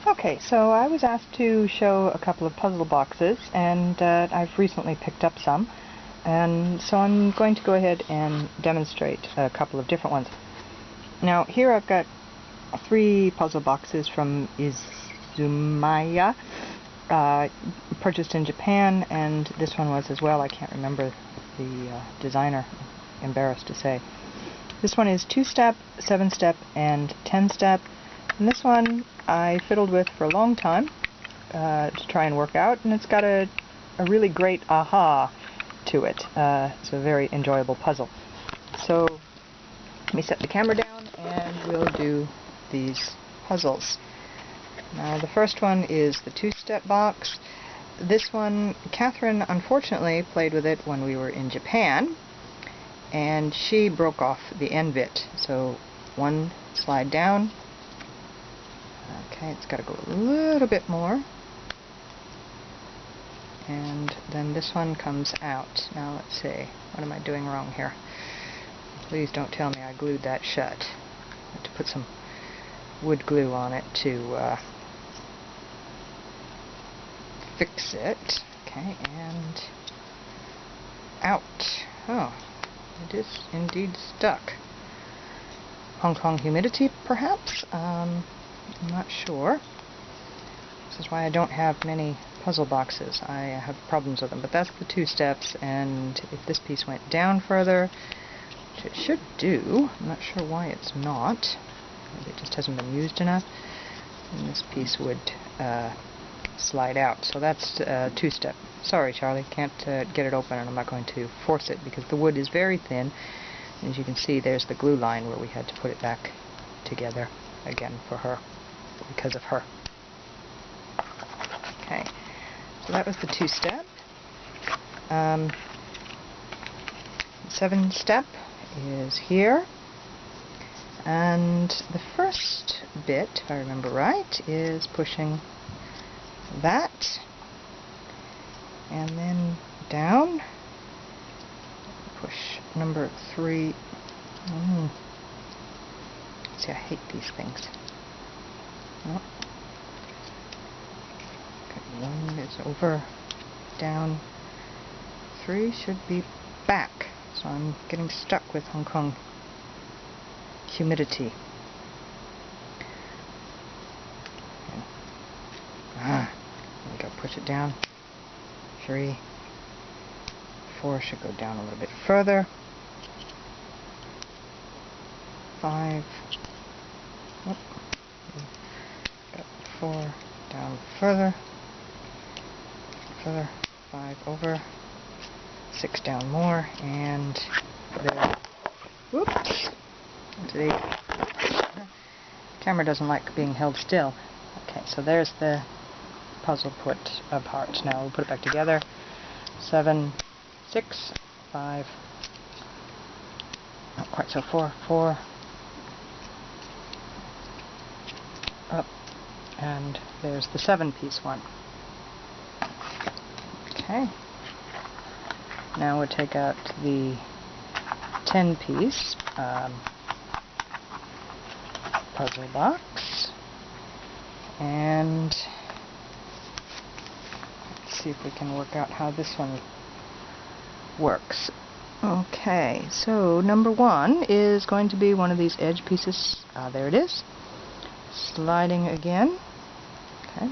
Okay, so I was asked to show a couple of puzzle boxes, and I've recently picked up some, and so I'm going to go ahead and demonstrate a couple of different ones. Now, here I've got 3 puzzle boxes from Izumaya, purchased in Japan, and this one was as well. I can't remember the designer, embarrassed to say. This one is 2-step, 7-step, and 10-step. And this one I fiddled with for a long time to try and work out, and it's got a really great aha to it. It's a very enjoyable puzzle. So let me set the camera down and we'll do these puzzles. Now the first one is the 2-step box. This one, Catherine unfortunately played with it when we were in Japan, and she broke off the end bit. So one slide down. Okay, it's got to go a little bit more. And then this one comes out. Now let's see, what am I doing wrong here? Please don't tell me I glued that shut. I have to put some wood glue on it to fix it. Okay, and out. Oh, it is indeed stuck. Hong Kong humidity, perhaps? I'm not sure. This is why I don't have many puzzle boxes. I have problems with them, but that's the 2 steps, and if this piece went down further, which it should do, I'm not sure why it's not, maybe it just hasn't been used enough, and this piece would slide out. So that's 2-step. Sorry, Charlie, can't get it open, and I'm not going to force it because the wood is very thin. As you can see, there's the glue line where we had to put it back together again for her, because of her. Okay, so that was the 2-step. 7-step is here, and the first bit, if I remember right, is pushing that, and then down, push number 3. See, I hate these things. Oh. Okay, 1 is over, down, 3 should be back. So I'm getting stuck with Hong Kong humidity. There we go, push it down. 3, 4 should go down a little bit further. 5, oh, got 4 down further, 5 over, 6 down more, and there. Whoops! The camera doesn't like being held still. Okay, so there's the puzzle put apart. Now we'll put it back together. 7, 6, 5, not quite so 4, up, and there's the 7-piece one. Okay. Now we'll take out the 10-piece puzzle box, and let's see if we can work out how this one works. Okay, so number 1 is going to be one of these edge pieces. There it is. Sliding again. Okay.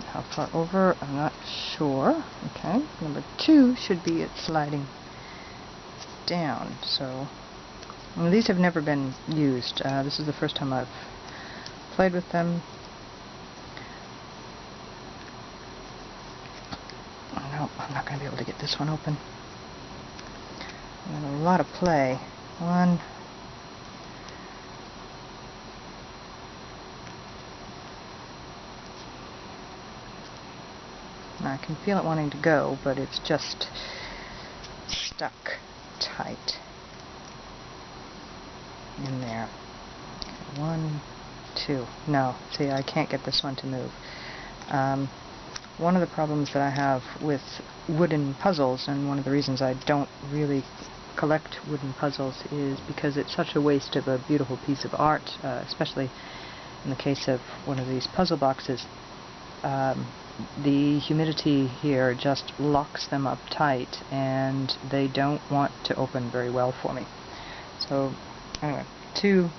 How far over? I'm not sure. Okay. Number 2 should be it sliding down. So these have never been used. This is the first time I've played with them. No, I'm not going to be able to get this one open. And a lot of play. 1. I can feel it wanting to go, but it's just stuck tight in there. 1, 2. No, see, I can't get this one to move. One of the problems that I have with wooden puzzles, and one of the reasons I don't really collect wooden puzzles, is because it's such a waste of a beautiful piece of art, especially in the case of one of these puzzle boxes, the humidity here just locks them up tight, and they don't want to open very well for me. So anyway, 2,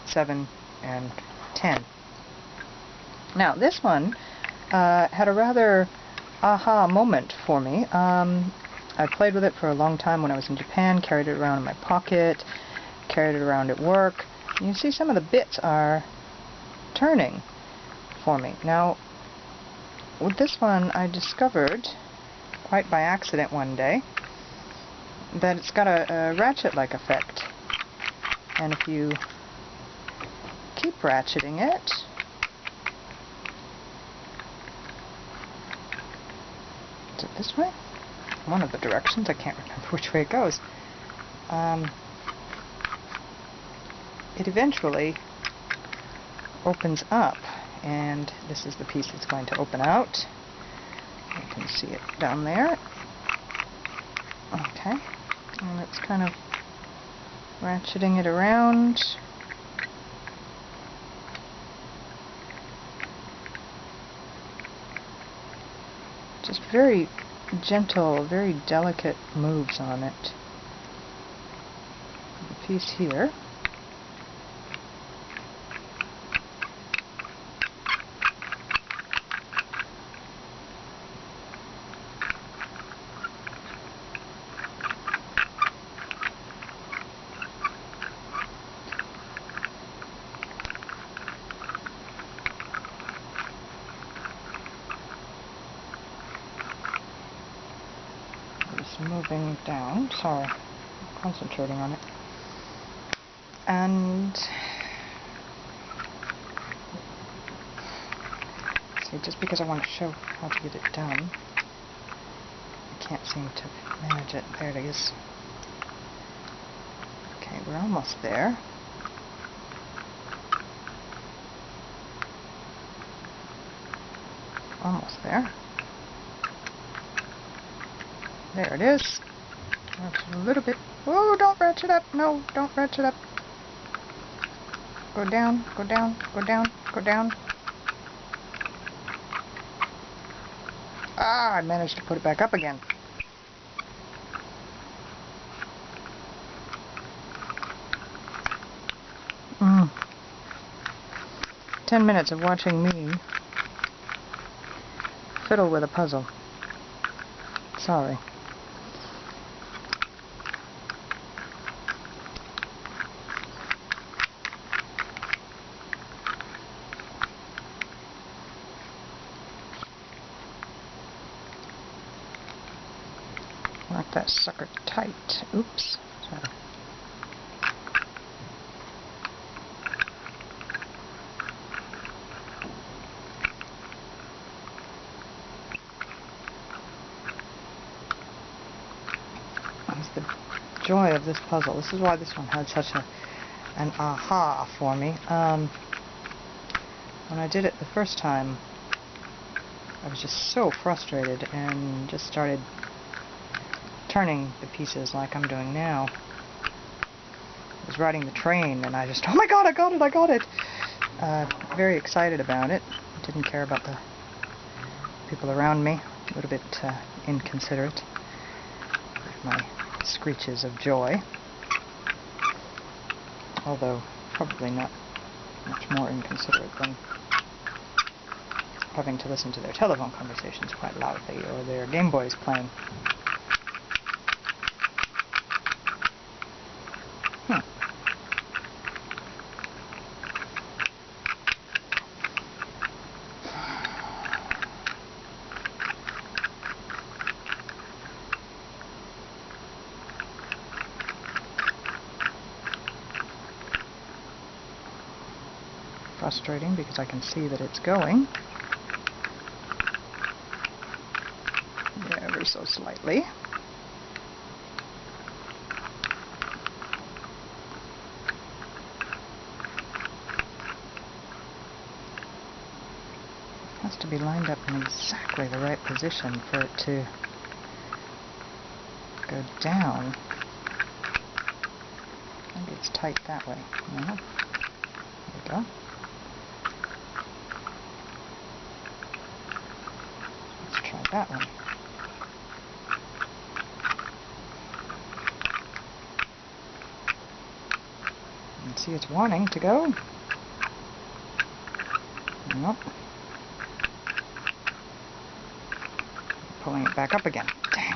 7, and 10. Now this one had a rather aha moment for me. I played with it for a long time when I was in Japan, carried it around in my pocket, carried it around at work. You can see some of the bits are turning for me. Now with this one I discovered, quite by accident one day, that it's got a ratchet-like effect. And if you keep ratcheting it, is it this way? One of the directions, I can't remember which way it goes. It eventually opens up, and this is the piece that's going to open out. You can see it down there. Okay, and it's kind of ratcheting it around. Just very gentle, very delicate moves on it. The piece here. Moving down, sorry, I'm concentrating on it. And see, just because I want to show how to get it done, I can't seem to manage it. There it is. Okay, we're almost there. Almost there. There it is. Ratchet a little bit. Oh, don't ratchet up. No, don't ratchet up. Go down, go down, go down, go down. Ah, I managed to put it back up again. Mm. 10 minutes of watching me fiddle with a puzzle. Sorry. Lock that sucker tight. Oops. Sorry. That's the joy of this puzzle. This is why this one had such an aha for me. When I did it the first time, I was just so frustrated and just started turning the pieces like I'm doing now. I was riding the train and I just, oh my god, I got it, I got it! Very excited about it. Didn't care about the people around me. A little bit inconsiderate with my screeches of joy. Although probably not much more inconsiderate than having to listen to their telephone conversations quite loudly or their Game Boys playing. Frustrating because I can see that it's going. Ever so slightly. Has to be lined up in exactly the right position for it to go down. Maybe it's tight that way. Yeah. There we go. that one. And see, it's wanting to go. Nope. Pulling it back up again. Dang.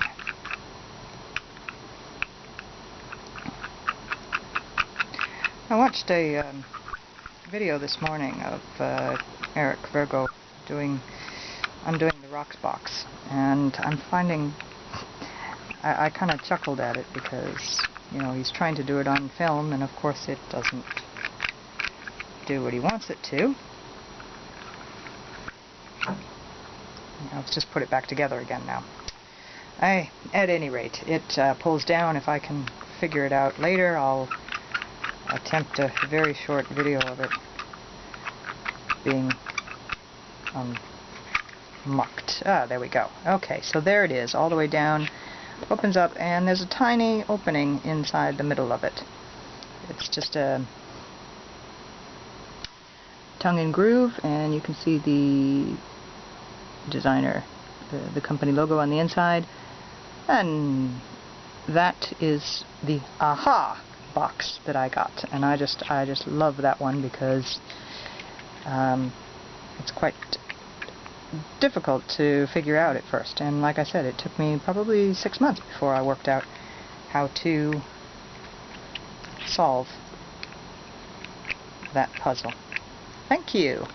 I watched a video this morning of Eric Virgo undoing the rocks box, and I'm finding I kind of chuckled at it because, you know, he's trying to do it on film, and of course it doesn't do what he wants it to. Let's just put it back together again now. At any rate, it pulls down. If I can figure it out later, I'll attempt a very short video of it being mucked. There we go. Okay, so there it is, all the way down. Opens up, and there's a tiny opening inside the middle of it. It's just a tongue and groove, and you can see the designer, the company logo on the inside, and that is the Aha box that I got, and I just love that one because it's quite difficult to figure out at first, and like I said, it took me probably 6 months before I worked out how to solve that puzzle. Thank you.